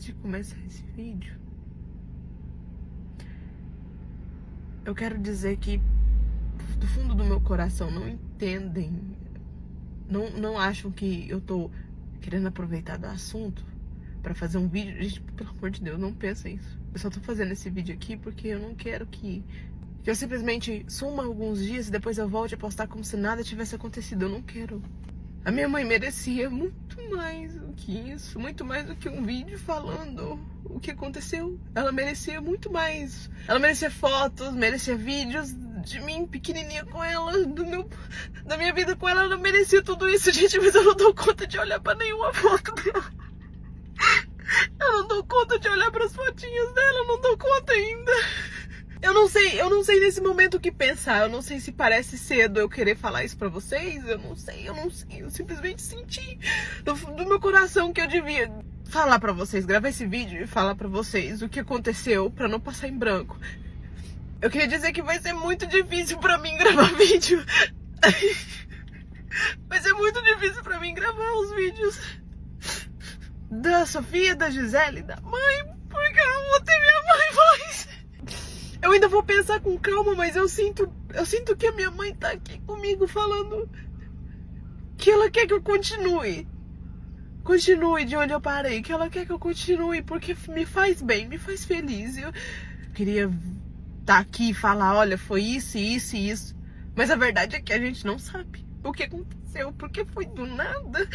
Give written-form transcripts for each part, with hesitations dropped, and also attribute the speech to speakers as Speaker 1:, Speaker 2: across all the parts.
Speaker 1: de começar esse vídeo, eu quero dizer que do fundo do meu coração não entendem, não acham que eu tô querendo aproveitar do assunto pra fazer um vídeo. Gente, pelo amor de Deus, não pensem isso. Eu só tô fazendo esse vídeo aqui porque eu não quero que eu simplesmente suma alguns dias e depois eu volte a postar como se nada tivesse acontecido. Eu não quero. A minha mãe merecia muito mais do que isso, muito mais do que um vídeo falando o que aconteceu. Ela merecia muito mais. Ela merecia fotos, merecia vídeos de mim pequenininha com ela, da minha vida com ela. Ela merecia tudo isso, gente, mas eu não dou conta de olhar pra nenhuma foto dela. Eu não dou conta de olhar pras fotinhas dela, eu não dou conta ainda. Eu não sei nesse momento o que pensar. Eu não sei se parece cedo eu querer falar isso pra vocês. Eu não sei. Eu simplesmente senti do meu coração que eu devia falar pra vocês, gravar esse vídeo e falar pra vocês o que aconteceu pra não passar em branco. Eu queria dizer que vai ser muito difícil pra mim gravar vídeo. Vai ser muito difícil pra mim gravar os vídeos da Sofia, da Gisele, da mãe, porque eu não vou ter minha mãe mais. Eu ainda vou pensar com calma, mas eu sinto que a minha mãe tá aqui comigo falando que ela quer que eu continue de onde eu parei, que ela quer que eu continue porque me faz bem, me faz feliz. Eu queria estar aqui e falar, olha, foi isso, isso e isso, mas a verdade é que a gente não sabe o que aconteceu, porque foi do nada.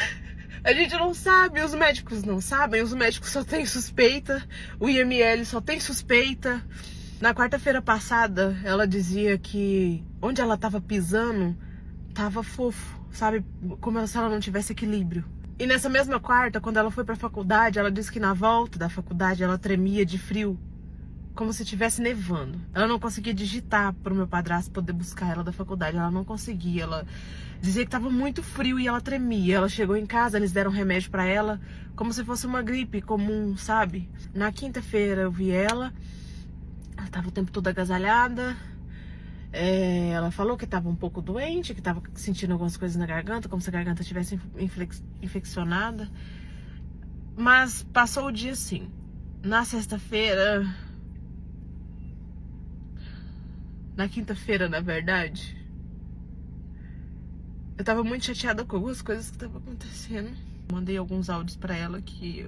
Speaker 1: A gente não sabe, os médicos não sabem, os médicos só têm suspeita, o IML só tem suspeita. Na quarta-feira passada, ela dizia que onde ela tava pisando, tava fofo, sabe? Como se ela não tivesse equilíbrio. E nessa mesma quarta, quando ela foi pra faculdade, ela disse que na volta da faculdade ela tremia de frio, como se estivesse nevando. Ela não conseguia digitar pro meu padrasto poder buscar ela da faculdade, ela não conseguia. Ela dizia que tava muito frio e ela tremia. Ela chegou em casa, eles deram remédio pra ela, como se fosse uma gripe comum, sabe? Na quinta-feira eu vi ela. Ela tava o tempo todo agasalhada. Ela falou que tava um pouco doente, que tava sentindo algumas coisas na garganta, como se a garganta estivesse infeccionada. Mas passou o dia assim. Na sexta-feira... Na quinta-feira, na verdade, eu tava muito chateada com algumas coisas que estavam acontecendo. Mandei alguns áudios pra ela que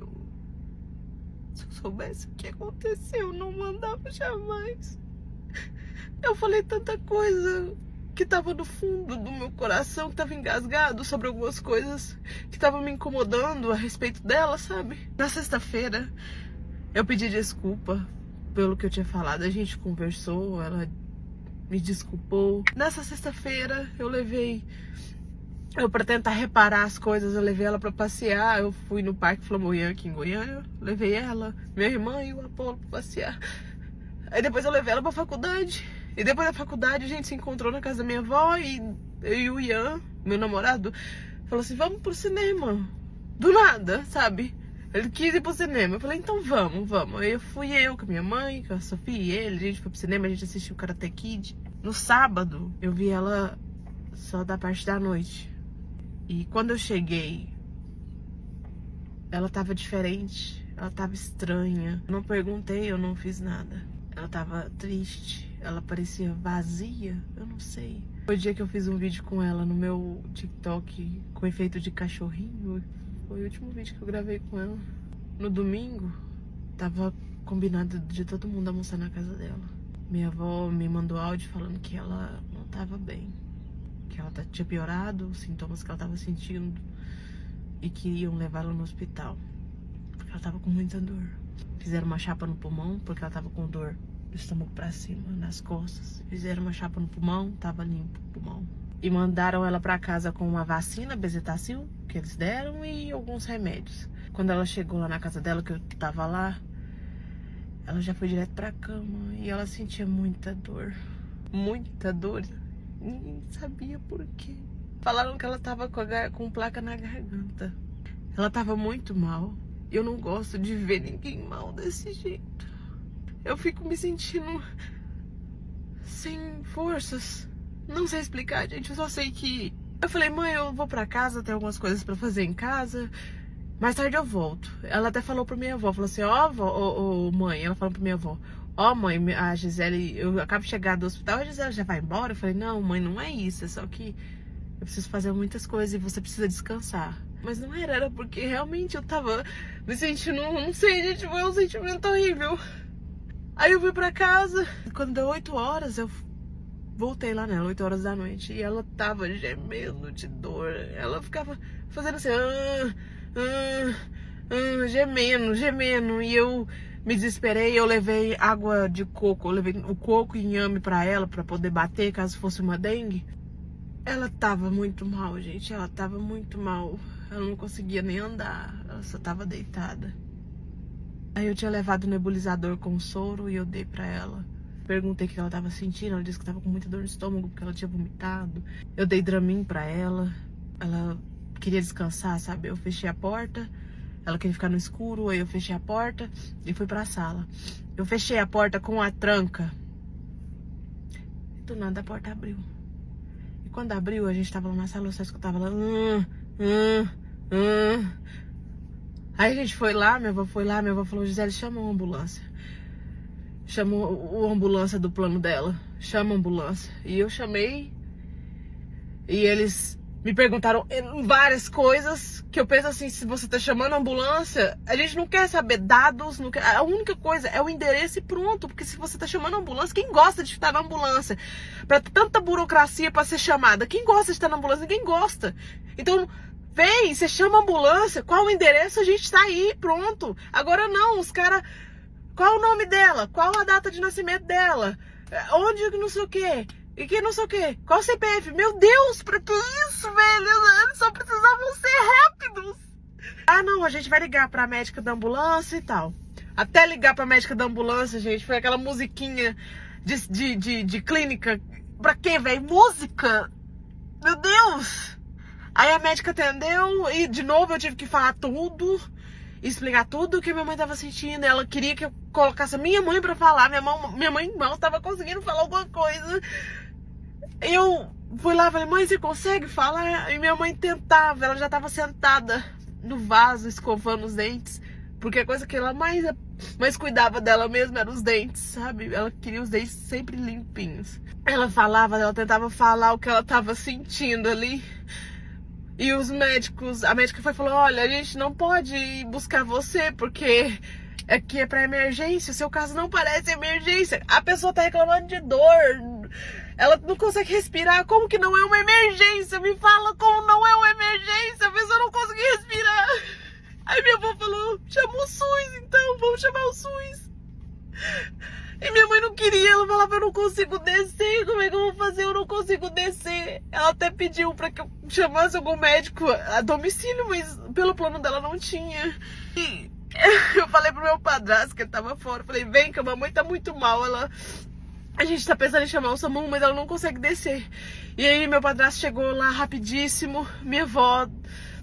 Speaker 1: se eu soubesse o que aconteceu, eu não mandava jamais. Eu falei tanta coisa que tava no fundo do meu coração, que tava engasgado sobre algumas coisas que estavam me incomodando a respeito dela, sabe? Na sexta-feira, eu pedi desculpa pelo que eu tinha falado. A gente conversou, ela me desculpou. Nessa sexta-feira, pra tentar reparar as coisas, eu levei ela pra passear. Eu fui no Parque Flamboyant aqui em Goiânia. Levei ela, minha irmã e o Apolo pra passear. Aí depois eu levei ela pra faculdade. E depois da faculdade a gente se encontrou na casa da minha avó. E eu e o Ian, meu namorado, falou assim, vamos pro cinema. Do nada, sabe? Ele quis ir pro cinema. Eu falei, então vamos. Aí eu fui com a minha mãe, com a Sofia e ele. A gente foi pro cinema, a gente assistiu o Karate Kid. No sábado, eu vi ela só da parte da noite. E quando eu cheguei, ela tava diferente, ela tava estranha. Eu não perguntei, eu não fiz nada. Ela tava triste, ela parecia vazia, eu não sei. Foi o dia que eu fiz um vídeo com ela no meu TikTok com efeito de cachorrinho. Foi o último vídeo que eu gravei com ela. No domingo, tava combinado de todo mundo almoçar na casa dela. Minha avó me mandou áudio falando que ela não tava bem. Que ela tinha piorado, os sintomas que ela tava sentindo. E que iam levar ela no hospital. Porque ela tava com muita dor. Fizeram uma chapa no pulmão, porque ela tava com dor do estômago pra cima, nas costas. Fizeram uma chapa no pulmão, tava limpo o pulmão. E mandaram ela pra casa com uma vacina, Bezetacil, que eles deram, e alguns remédios. Quando ela chegou lá na casa dela, que eu tava lá, ela já foi direto pra cama e ela sentia muita dor. Muita dor. Ninguém sabia por quê. Falaram que ela tava com placa na garganta. Ela tava muito mal. Eu não gosto de ver ninguém mal desse jeito. Eu fico me sentindo sem forças. Não sei explicar, gente. Eu só sei que... Eu falei, mãe, eu vou pra casa, tem algumas coisas pra fazer em casa. mais tarde eu volto. Ela até falou pra minha avó, falou assim, ó, mãe, ela falou pra minha avó, ó, mãe, a Gisele, eu acabo de chegar do hospital, a Gisele já vai embora? Eu falei, não, mãe, não é isso, é só que eu preciso fazer muitas coisas e você precisa descansar. Mas não era porque realmente eu tava me sentindo, não sei, gente, foi um sentimento horrível. Aí eu fui pra casa, quando deu 8 horas, eu voltei lá nela, 8 horas da noite, e ela tava gemendo de dor. Ela ficava fazendo assim, gemendo, e eu me desesperei, eu levei água de coco, eu levei o coco e inhame pra ela, pra poder bater caso fosse uma dengue. Ela tava muito mal, gente, ela tava muito mal, ela não conseguia nem andar, ela só tava deitada. Aí eu tinha levado o nebulizador com soro e eu dei pra ela. Perguntei o que ela tava sentindo, ela disse que tava com muita dor no estômago porque ela tinha vomitado. Eu dei Dramin pra ela, ela queria descansar, sabe? Eu fechei a porta, ela queria ficar no escuro, aí eu fechei a porta e fui pra sala. Eu fechei a porta com a tranca. E do nada a porta abriu. E quando abriu, a gente tava lá na sala, eu só escutava lá... Aí a gente foi lá, minha avó falou, Gisele, chama uma ambulância. Chamou a ambulância do plano dela. Chama a ambulância. E eu chamei. E eles me perguntaram várias coisas. Que eu penso assim, se você tá chamando a ambulância, a gente não quer saber dados. Não quer, a única coisa é o endereço e pronto. Porque se você tá chamando a ambulância, quem gosta de estar na ambulância? Pra tanta burocracia pra ser chamada. Quem gosta de estar na ambulância? Ninguém gosta. Então... vem, você chama a ambulância, qual o endereço, a gente tá aí, pronto. Agora não, os caras... qual o nome dela? Qual a data de nascimento dela? Onde, não sei o quê? E que não sei o quê? Qual o CPF? Meu Deus, pra que isso, velho? Eles só precisavam ser rápidos. Ah, não, a gente vai ligar pra médica da ambulância e tal. Até ligar pra médica da ambulância, gente, foi aquela musiquinha de clínica. Pra quê, velho? Música? Meu Deus! Aí a médica atendeu e de novo eu tive que falar tudo, explicar tudo o que minha mãe tava sentindo. Ela queria que eu colocasse a minha mãe pra falar. Minha mãe mal tava conseguindo falar alguma coisa. Eu fui lá e falei, mãe, você consegue falar? E minha mãe tentava, ela já tava sentada no vaso escovando os dentes. Porque a coisa que ela mais cuidava dela mesma era os dentes, sabe? Ela queria os dentes sempre limpinhos. Ela tentava falar o que ela tava sentindo ali. E os médicos, a médica foi e falou, olha, a gente não pode ir buscar você, porque aqui é pra emergência, o seu caso não parece emergência. A pessoa tá reclamando de dor, ela não consegue respirar, como que não é uma emergência? Me fala como não é uma emergência, a pessoa não consegue respirar. Aí minha avó falou, chama o SUS então, vamos chamar o SUS. E minha mãe não queria, ela falava, eu não consigo descer, como é que eu vou fazer? Eu não consigo descer. Ela até pediu pra que eu chamasse algum médico a domicílio, mas pelo plano dela não tinha. E eu falei pro meu padrasto, que ele tava fora, falei, vem que a mamãe tá muito mal, a gente tá pensando em chamar o SAMU, mas ela não consegue descer. E aí meu padrasto chegou lá rapidíssimo, minha avó,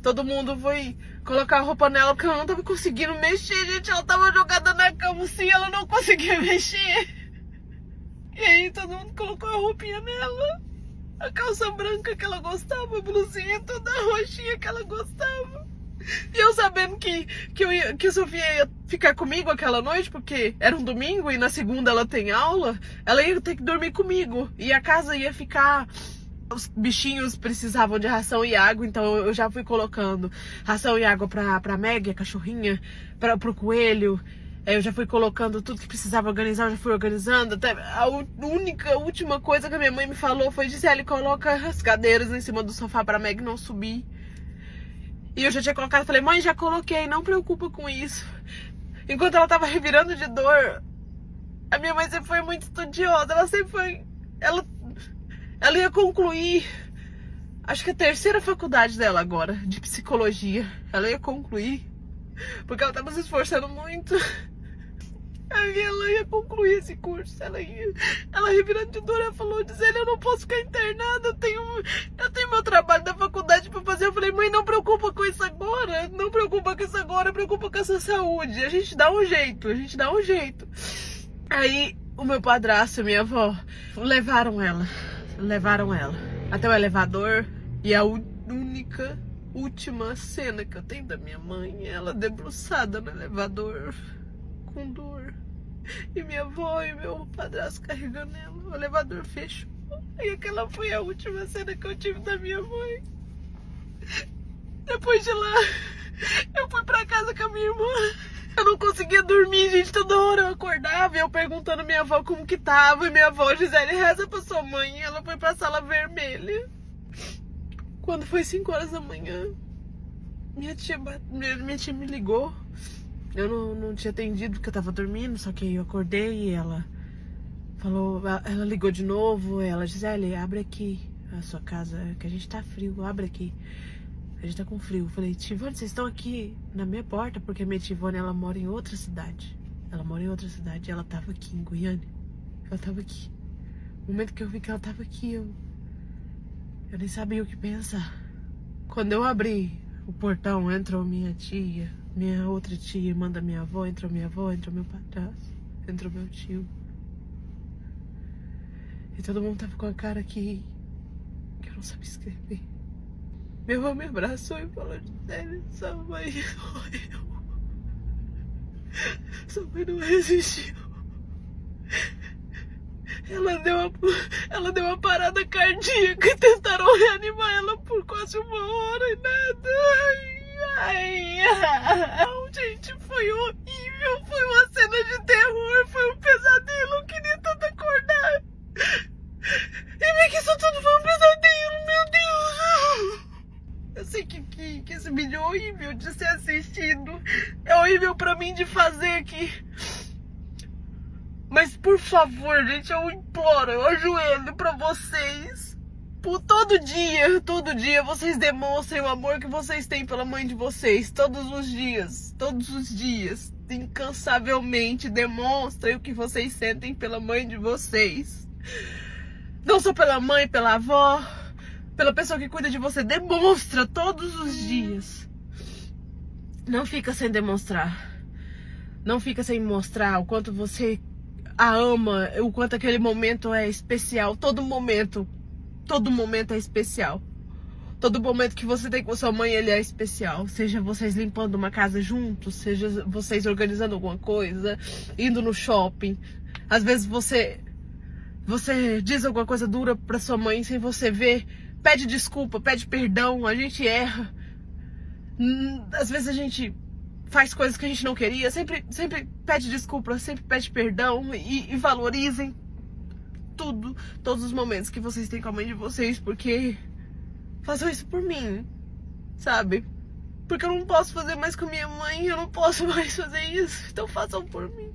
Speaker 1: todo mundo foi colocar a roupa nela, porque ela não tava conseguindo mexer, gente. Ela tava jogada na cama assim, ela não conseguia mexer. E aí todo mundo colocou a roupinha nela, a calça branca que ela gostava, a blusinha toda roxinha que ela gostava. E eu sabendo que a Sofia ia ficar comigo aquela noite, porque era um domingo e na segunda ela tem aula, ela ia ter que dormir comigo. E a casa ia ficar... os bichinhos precisavam de ração e água, então eu já fui colocando ração e água pra Meg, a cachorrinha, pro coelho. Eu já fui colocando tudo que precisava organizar, eu já fui organizando. Até a última coisa que a minha mãe me falou foi, Gisele, coloca as cadeiras em cima do sofá pra Meg não subir. E eu já tinha colocado, falei, mãe, já coloquei, não preocupa com isso. Enquanto ela tava revirando de dor, a minha mãe sempre foi muito estudiosa, ela sempre foi... Ela ia concluir, acho que a 3ª faculdade dela agora, de psicologia. Ela ia concluir, porque ela tava se esforçando muito. Aí ela ia concluir esse curso, ela revirando de dor, ela falou, Gisele, eu não posso ficar internada, eu tenho meu trabalho da faculdade pra fazer. Eu falei, mãe, não preocupa com isso agora, não preocupa com isso agora, preocupa com essa saúde, a gente dá um jeito. Aí o meu padrasto e minha avó levaram ela até o elevador, e a única última cena que eu tenho da minha mãe, ela debruçada no elevador, com dor. E minha avó e meu padrasto carregando ela. O elevador fechou. E aquela foi a última cena que eu tive da minha mãe. Depois de lá, eu fui pra casa com a minha irmã. Eu não conseguia dormir, gente. Toda hora eu acordava e eu perguntando à minha avó como que tava. E minha avó, Gisele, reza pra sua mãe. E ela foi pra sala vermelha. Quando foi 5 horas da manhã, minha tia me ligou. Eu não tinha atendido porque eu tava dormindo, só que eu acordei e ela falou, ela ligou de novo. Ela, Gisele, abre aqui a sua casa, que a gente tá frio, abre aqui. A gente tá com frio. Eu falei, Tivone, vocês estão aqui na minha porta, porque a minha Tivone, ela mora em outra cidade. Ela mora em outra cidade, ela tava aqui em Goiânia. Ela tava aqui. No momento que eu vi que ela tava aqui, eu nem sabia o que pensar. Quando eu abri o portão, entrou minha tia, minha outra tia, irmã da minha avó, entrou minha avó, entrou meu padrasto, entrou meu tio. E todo mundo tava com a cara que eu não sabia escrever. Meu avô me abraçou e falou, Gisele, sua mãe morreu. Sua mãe não resistiu. Ela deu uma parada cardíaca e tentaram reanimar ela por quase 1 hora e nada. Não, gente, foi horrível. Foi uma cena de terror, foi um pesadelo. Eu queria tanto acordar. E ver que isso tudo foi um pesadelo, meu Deus. Eu sei que esse vídeo é horrível de ser assistido. É horrível pra mim de fazer aqui. Mas por favor, gente, eu imploro, eu ajoelho pra vocês. Por todo dia vocês demonstrem o amor que vocês têm pela mãe de vocês. Todos os dias, incansavelmente demonstrem o que vocês sentem pela mãe de vocês. Não só pela mãe, pela avó, pela pessoa que cuida de você. Demonstra todos os dias. Não fica sem demonstrar. Não fica sem mostrar o quanto você a ama, o quanto aquele momento é especial. Todo momento é especial. Todo momento que você tem com sua mãe, ele é especial. Seja vocês limpando uma casa juntos, seja vocês organizando alguma coisa, indo no shopping. Às vezes você diz alguma coisa dura pra sua mãe sem você ver, pede desculpa, pede perdão, a gente erra. Às vezes a gente faz coisas que a gente não queria, sempre pede desculpa, sempre pede perdão e valorizem todos os momentos que vocês têm com a mãe de vocês, porque façam isso por mim, sabe? Porque eu não posso fazer mais com a minha mãe, eu não posso mais fazer isso, então façam por mim.